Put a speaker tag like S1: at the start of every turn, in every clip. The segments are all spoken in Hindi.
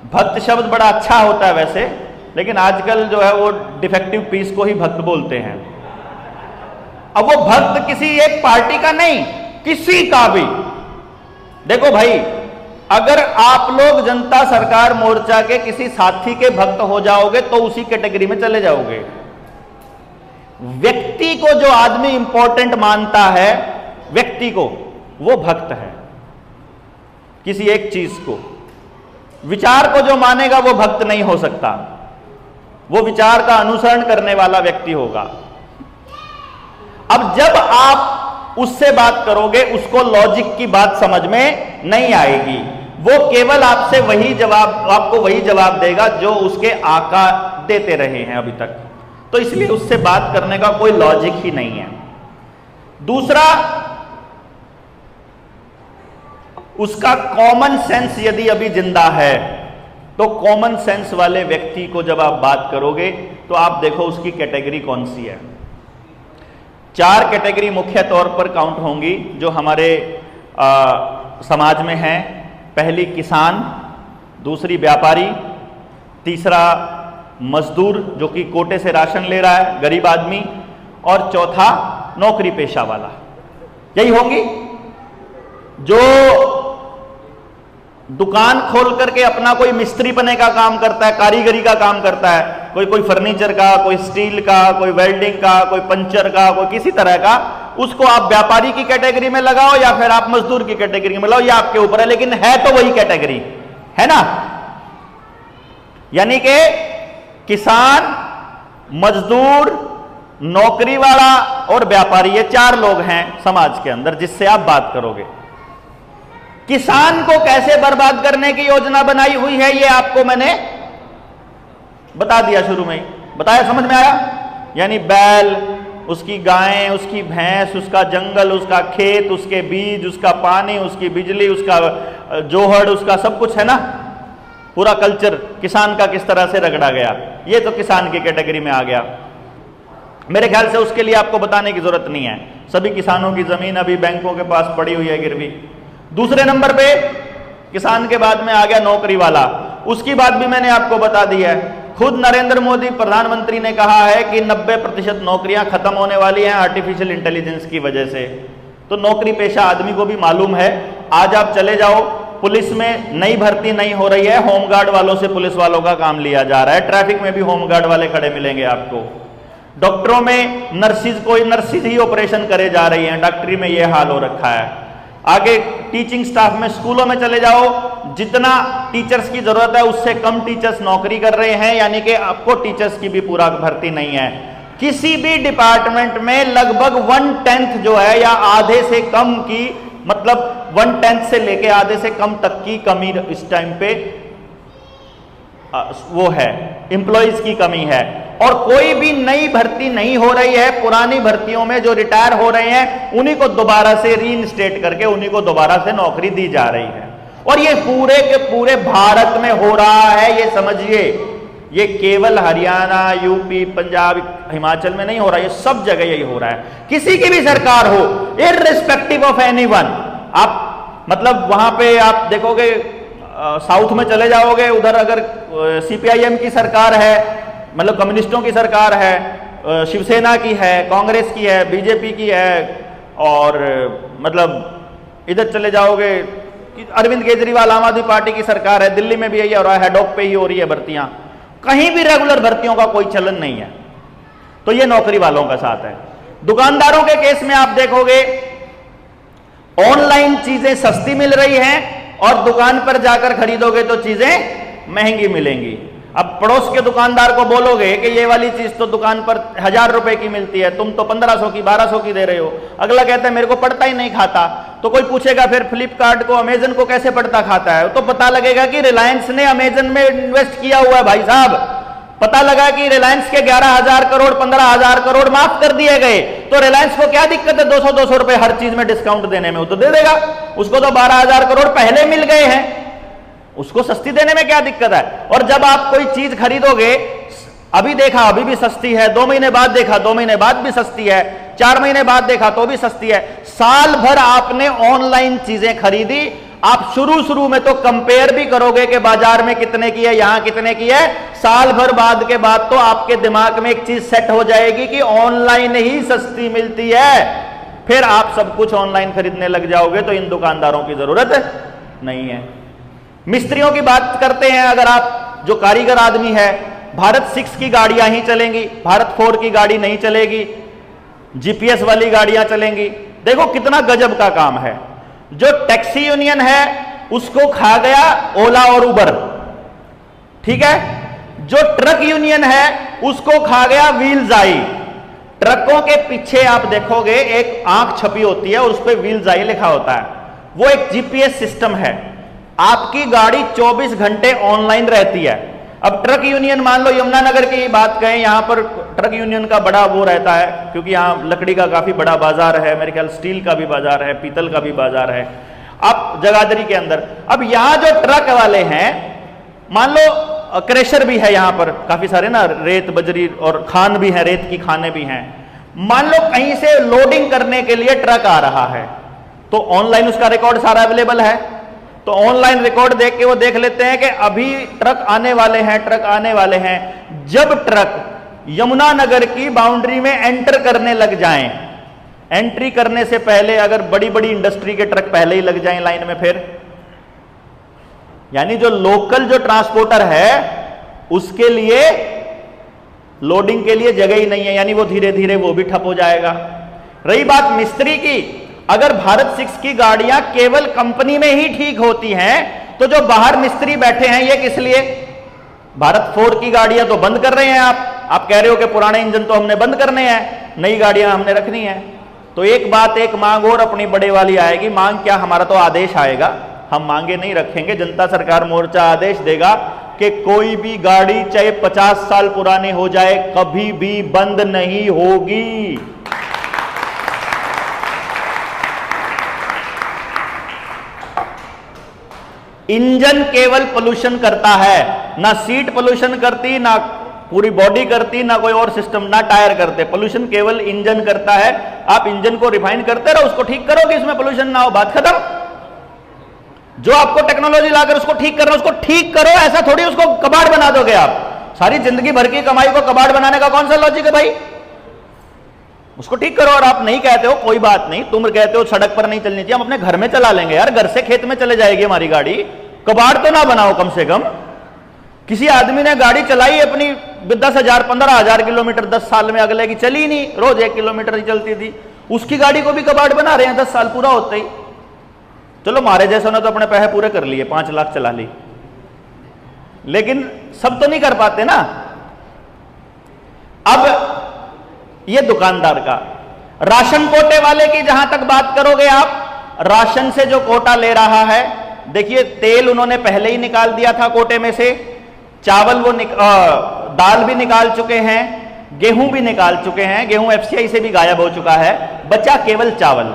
S1: भक्त शब्द बड़ा अच्छा होता है वैसे, लेकिन आजकल जो है वो डिफेक्टिव पीस को ही भक्त बोलते हैं। अब वो भक्त किसी एक पार्टी का नहीं, किसी का भी। देखो भाई, अगर आप लोग जनता सरकार मोर्चा के किसी साथी के भक्त हो जाओगे तो उसी कैटेगरी में चले जाओगे। व्यक्ति को जो आदमी इंपॉर्टेंट मानता है, व्यक्ति को, वो भक्त है। किसी एक चीज को, विचार को जो मानेगा वो भक्त नहीं हो सकता, वो विचार का अनुसरण करने वाला व्यक्ति होगा। अब जब आप उससे बात करोगे, उसको लॉजिक की बात समझ में नहीं आएगी। वो केवल आपसे वही जवाब, आपको वही जवाब देगा जो उसके आका देते रहे हैं अभी तक। तो इसलिए उससे बात करने का कोई लॉजिक ही नहीं है। दूसरा, उसका कॉमन सेंस यदि अभी जिंदा है, तो कॉमन सेंस वाले व्यक्ति को जब आप बात करोगे तो आप देखो उसकी कैटेगरी कौन सी है। 4 कैटेगरी मुख्य तौर पर काउंट होंगी जो हमारे समाज में हैं। पहली किसान, दूसरी व्यापारी, तीसरा मजदूर जो कि कोटे से राशन ले रहा है, गरीब आदमी, और चौथा नौकरी पेशा वाला। यही होंगी। जो दुकान खोल करके अपना कोई मिस्त्री बने का काम करता है, कारीगरी का काम करता है, कोई फर्नीचर का, कोई स्टील का, कोई वेल्डिंग का, कोई पंचर का, कोई किसी तरह का, उसको आप व्यापारी की कैटेगरी में लगाओ या फिर आप मजदूर की कैटेगरी में लगाओ, ये आपके ऊपर है, लेकिन है तो वही कैटेगरी है ना। यानी कि किसान, मजदूर, नौकरी वाला और व्यापारी, ये 4 लोग हैं समाज के अंदर जिससे आप बात करोगे। किसान को कैसे बर्बाद करने की योजना बनाई हुई है ये आपको मैंने बता दिया, शुरू में ही बताया, समझ में आया। यानी बैल, उसकी गायें, उसकी भैंस, उसका जंगल, उसका खेत, उसके बीज, उसका पानी, उसकी बिजली, उसका जोहड़, उसका सब कुछ है ना। पूरा कल्चर किसान का किस तरह से रगड़ा गया, ये तो किसान की कैटेगरी में आ गया। मेरे ख्याल से उसके लिए आपको बताने की जरूरत नहीं है। सभी किसानों की जमीन अभी बैंकों के पास पड़ी हुई है गिरवी। दूसरे नंबर पे किसान के बाद में आ गया नौकरी वाला। उसकी बात भी मैंने आपको बता दी है। खुद नरेंद्र मोदी प्रधानमंत्री ने कहा है कि 90% नौकरियां खत्म होने वाली हैं आर्टिफिशियल इंटेलिजेंस की वजह से। तो नौकरी पेशा आदमी को भी मालूम है। आज आप चले जाओ, पुलिस में नई भर्ती नहीं हो रही है, होमगार्ड वालों से पुलिस वालों का काम लिया जा रहा है। ट्रैफिक में भी होमगार्ड वाले खड़े मिलेंगे आपको। डॉक्टरों में नर्सिज ही ऑपरेशन करे जा रही हैं, डॉक्टरी में ये हाल हो रखा है। आगे टीचिंग स्टाफ में, स्कूलों में चले जाओ, जितना टीचर्स की जरूरत है उससे कम टीचर्स नौकरी कर रहे हैं, यानी कि आपको टीचर्स की भी पूरा भर्ती नहीं है। किसी भी डिपार्टमेंट में लगभग 1/10 जो है, या आधे से कम की, मतलब 1/10 से लेके आधे से कम तक की कमी इस टाइम पे वो है, एम्प्लॉइज की कमी है। और कोई भी नई भर्ती नहीं हो रही है। पुरानी भर्तियों में जो रिटायर हो रहे हैं उन्हीं को दोबारा से रीइंस्टेट करके उन्हीं को दोबारा से नौकरी दी जा रही है। और ये पूरे के पूरे भारत में हो रहा है, ये समझिए। ये केवल हरियाणा, यूपी, पंजाब, हिमाचल में नहीं हो रहा, ये सब जगह यही हो रहा है। किसी की भी सरकार हो, इररिस्पेक्टिव ऑफ एनीवन, आप मतलब वहां पे आप देखोगे, साउथ में चले जाओगे, उधर अगर सीपीआईएम की सरकार है, मतलब कम्युनिस्टों की सरकार है, शिवसेना की है, कांग्रेस की है, बीजेपी की है, और मतलब इधर चले जाओगे अरविंद केजरीवाल आम आदमी पार्टी की सरकार है, दिल्ली में भी यही हो रहा है, हेडॉक पे ही हो रही है भर्तियां, कहीं भी रेगुलर भर्तियों का कोई चलन नहीं है। तो ये नौकरी वालों का साथ है। दुकानदारों के केस में आप देखोगे ऑनलाइन चीजें सस्ती मिल रही हैं और दुकान पर जाकर खरीदोगे तो चीजें महंगी मिलेंगी। अब पड़ोस के दुकानदार को बोलोगे कि ये वाली चीज तो दुकान पर 1000 रुपए की मिलती है, तुम तो 1500 की 1200 की दे रहे हो। अगला कहता है मेरे को पड़ता ही नहीं खाता। तो कोई पूछेगा फिर फ्लिपकार्ट को, अमेजन को कैसे पड़ता खाता है? तो पता लगेगा कि रिलायंस ने अमेजन में इन्वेस्ट किया हुआ है भाई साहब। पता लगा कि रिलायंस के 11,000 करोड़ 15,000 करोड़ माफ कर दिए गए। तो रिलायंस को क्या दिक्कत है 200-200 रुपए हर चीज में डिस्काउंट देने में? वो तो दे देगा, उसको तो 12,000 करोड़ पहले मिल गए हैं, उसको सस्ती देने में क्या दिक्कत है? और जब आप कोई चीज खरीदोगे, अभी देखा अभी भी सस्ती है, 2 महीने बाद देखा 2 महीने बाद भी सस्ती है, 4 महीने बाद देखा तो भी सस्ती है। साल भर आपने ऑनलाइन चीजें खरीदी, आप शुरू में तो कंपेयर भी करोगे कि बाजार में कितने की है, यहां कितने की है। साल भर बाद के बाद तो आपके दिमाग में एक चीज सेट हो जाएगी कि ऑनलाइन ही सस्ती मिलती है, फिर आप सब कुछ ऑनलाइन खरीदने लग जाओगे, तो इन दुकानदारों की जरूरत नहीं है। मिस्त्रियों की बात करते हैं, अगर आप जो कारीगर आदमी है, भारत 6 की गाड़ियां ही चलेंगी, भारत 4 की गाड़ी नहीं चलेगी, जीपीएस वाली गाड़ियां चलेंगी। देखो कितना गजब का काम है। जो टैक्सी यूनियन है उसको खा गया ओला और उबर, ठीक है। जो ट्रक यूनियन है उसको खा गया व्हील्स आई। ट्रकों के पीछे आप देखोगे एक आंख छपी होती है, उस पर व्हील्स आई लिखा होता है, वो एक जीपीएस सिस्टम है। आपकी गाड़ी 24 घंटे ऑनलाइन रहती है। अब ट्रक यूनियन, मान लो यमुनानगर की बात करें, यहां पर ट्रक यूनियन का बड़ा वो रहता है, क्योंकि यहां लकड़ी का काफी बड़ा बाजार है, मेरे ख्याल स्टील का भी बाजार है, पीतल का भी बाजार है, अब जगाधरी के अंदर। अब यहां जो ट्रक वाले हैं, मान लो क्रेशर भी है यहां पर, काफी सारे ना, रेत बजरी और खान भी है, रेत की खाने भी हैं। मान लो कहीं से लोडिंग करने के लिए ट्रक आ रहा है, तो ऑनलाइन उसका रिकॉर्ड सारा अवेलेबल है, तो ऑनलाइन रिकॉर्ड देख के वो देख लेते हैं कि अभी ट्रक आने वाले हैं, ट्रक आने वाले हैं। जब ट्रक यमुनानगर की बाउंड्री में एंटर करने लग जाएं, एंट्री करने से पहले अगर बड़ी बड़ी इंडस्ट्री के ट्रक पहले ही लग जाएं लाइन में, फिर यानी जो लोकल जो ट्रांसपोर्टर है उसके लिए लोडिंग के लिए जगह ही नहीं है, यानी वो धीरे धीरे वो भी ठप हो जाएगा। रही बात मिस्त्री की, अगर भारत 6 की गाड़ियां केवल कंपनी में ही ठीक होती हैं, तो जो बाहर मिस्त्री बैठे हैं ये किस लिए? भारत 4 की गाड़ियां तो बंद कर रहे हैं आप कह रहे हो कि पुराने इंजन तो हमने बंद करने हैं, नई गाड़ियां हमने रखनी है। तो एक बात, एक मांग और अपनी बड़े वाली आएगी। मांग क्या? हमारा तो आदेश आएगा, हम मांगे नहीं रखेंगे। जनता सरकार मोर्चा आदेश देगा कि कोई भी गाड़ी चाहे 50 साल पुरानी हो जाए, कभी भी बंद नहीं होगी। इंजन केवल पोल्यूशन करता है, ना सीट पोल्यूशन करती, ना पूरी बॉडी करती, ना कोई और सिस्टम, ना टायर करते। पोल्यूशन केवल इंजन करता है। आप इंजन को रिफाइन करते रहो, उसको ठीक करो कि इसमें पोल्यूशन ना हो, बात खत्म। जो आपको टेक्नोलॉजी लाकर उसको ठीक करना, उसको ठीक करो, ऐसा थोड़ी उसको कबाड़ बना दोगे आप। सारी जिंदगी भर की कमाई को कबाड़ बनाने का कौन सा लॉजिक है भाई? उसको ठीक करो। और आप नहीं कहते हो कोई बात नहीं, तुम कहते हो सड़क पर नहीं चलनी चाहिए, हम अपने घर में चला लेंगे यार, घर से खेत में चले जाएगी हमारी गाड़ी, कबाड़ तो ना बनाओ कम से कम। किसी आदमी ने गाड़ी चलाई अपनी 10,000 15,000 किलोमीटर 10 साल में, अगले की चली नहीं, रोज 1 किलोमीटर ही चलती थी, उसकी गाड़ी को भी कबाड़ बना रहे हैं 10 साल पूरा होते ही। चलो मारे जैसे ने तो अपने पैसे पूरे कर लिए, 5 लाख चला ली, लेकिन सब तो नहीं कर पाते ना। अब ये दुकानदार का, राशन कोटे वाले की जहां तक बात करोगे आप, राशन से जो कोटा ले रहा है, देखिए तेल उन्होंने पहले ही निकाल दिया था कोटे में से, चावल वो दाल भी निकाल चुके हैं, गेहूं भी निकाल चुके हैं, गेहूं एफसीआई से भी गायब हो चुका है, बचा केवल चावल।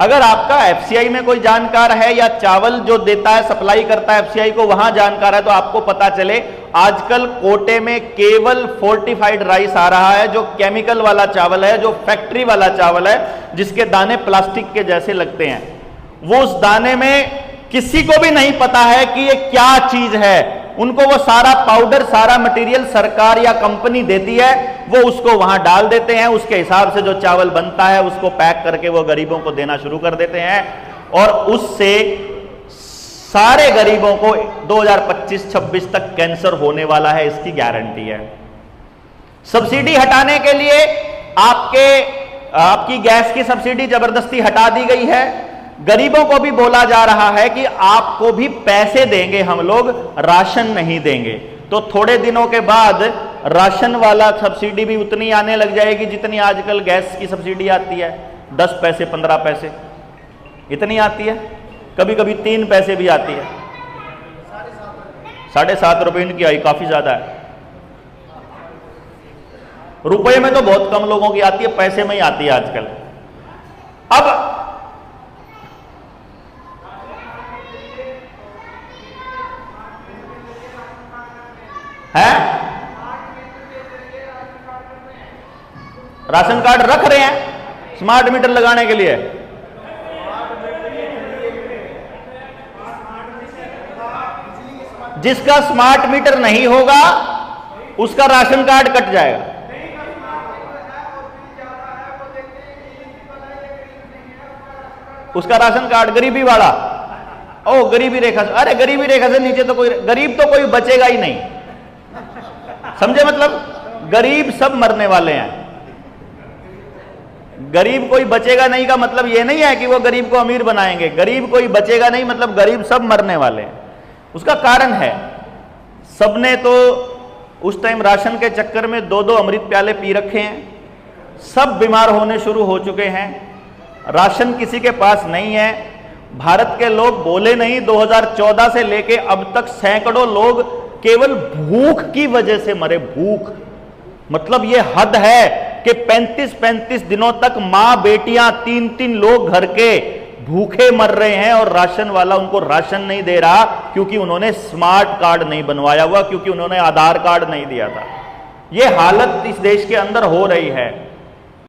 S1: अगर आपका एफसीआई में कोई जानकार है या चावल जो देता है सप्लाई करता है एफसीआई को वहां जानकार है, तो आपको पता चले आजकल कोटे में केवल फोर्टिफाइड राइस आ रहा है, जो केमिकल वाला चावल है, जो फैक्ट्री वाला चावल है, जिसके दाने प्लास्टिक के जैसे लगते हैं। वो उस दाने में किसी को भी नहीं पता है कि ये क्या चीज है, उनको वो सारा पाउडर, सारा मटेरियल सरकार या कंपनी देती है, वो उसको वहां डाल देते हैं, उसके हिसाब से जो चावल बनता है उसको पैक करके वो गरीबों को देना शुरू कर देते हैं, और उससे सारे गरीबों को 2025-26 तक कैंसर होने वाला है, इसकी गारंटी है। सब्सिडी हटाने के लिए आपकी गैस की सब्सिडी जबरदस्ती हटा दी गई है। गरीबों को भी बोला जा रहा है कि आपको भी पैसे देंगे हम लोग, राशन नहीं देंगे। तो थोड़े दिनों के बाद राशन वाला सब्सिडी भी उतनी आने लग जाएगी जितनी आजकल गैस की सब्सिडी आती है, 10 पैसे 15 पैसे इतनी आती है, कभी कभी 3 पैसे भी आती है। 7.5 रुपए इनकी आई, काफी ज्यादा है। रुपए में तो बहुत कम लोगों की आती है, पैसे में ही आती है आजकल। अब है राशन कार्ड रख रहे हैं स्मार्ट मीटर लगाने के लिए। जिसका स्मार्ट मीटर नहीं होगा उसका राशन कार्ड कट जाएगा। उसका राशन कार्ड गरीबी वाला, ओ गरीबी रेखा से, अरे गरीबी रेखा से नीचे तो कोई गरीब तो कोई बचेगा ही नहीं, समझे? मतलब गरीब सब मरने वाले हैं। गरीब कोई बचेगा नहीं का मतलब यह नहीं है कि वो गरीब को अमीर बनाएंगे। गरीब कोई बचेगा नहीं मतलब गरीब सब मरने वाले हैं। उसका कारण है, सबने तो उस टाइम राशन के चक्कर में 2-2 अमृत प्याले पी रखे हैं, सब बीमार होने शुरू हो चुके हैं, राशन किसी के पास नहीं है। भारत के लोग बोले नहीं, 2014 से लेके अब तक सैकड़ों लोग केवल भूख की वजह से मरे। भूख मतलब ये हद है कि 35-35 दिनों तक मां बेटियां 3-3 लोग घर के भूखे मर रहे हैं और राशन वाला उनको राशन नहीं दे रहा, क्योंकि उन्होंने स्मार्ट कार्ड नहीं बनवाया हुआ, क्योंकि उन्होंने आधार कार्ड नहीं दिया था। यह हालत इस देश के अंदर हो रही है।